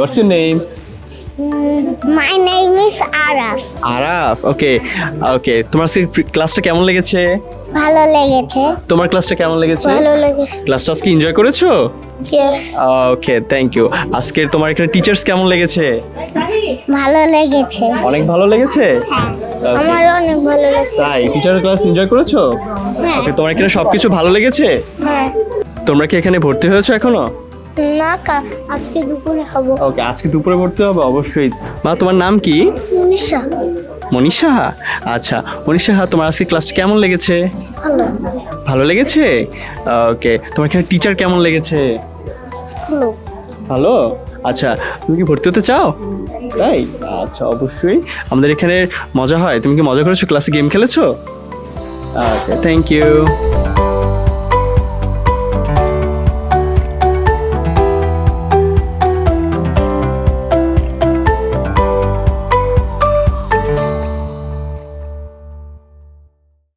What's your name? My name is Araf. Araf. Okay okay, তোমার আজকে ক্লাসটা কেমন লেগেছে? ভালো লেগেছে। তোমার ক্লাসটা কেমন লেগেছে? ভালো লেগেছে। ক্লাসটা আজকে এনজয় করেছো? Yes. Okay, thank you. আজকের তোমার এখানে টিচার্স কেমন লেগেছে? ভালো লেগেছে। অনেক ভালো লেগেছে? Okay. আমার অনেক ভালো লেগেছে। তাই টিচারের ক্লাস এনজয় করেছো? হ্যাঁ। ওকে, তোমার এখানে সবকিছু ভালো লেগেছে? হ্যাঁ। তোমরা কি এখানে ভর্তি হয়েছো এখনো? না আজকে দুপুরে হব। ওকে, আজকে দুপুরে ভর্তি হবে অবশ্যই। মা, তোমার নাম কি? নিশা। মনীষা। আচ্ছা মনীষা, তোমার আজকে ক্লাসটা কেমন লেগেছে? ভালো। ভালো লেগেছে? ওকে, তোমার এখানে টিচার কেমন লেগেছে? ভালো। ভালো। আচ্ছা, তুমি কি ভর্তি হতে চাও? তাই? আচ্ছা, অবশ্যই আমাদের এখানে মজা হয়। তুমি কি মজা করেছো? ক্লাসে গেম খেলেছো? Okay, thank you.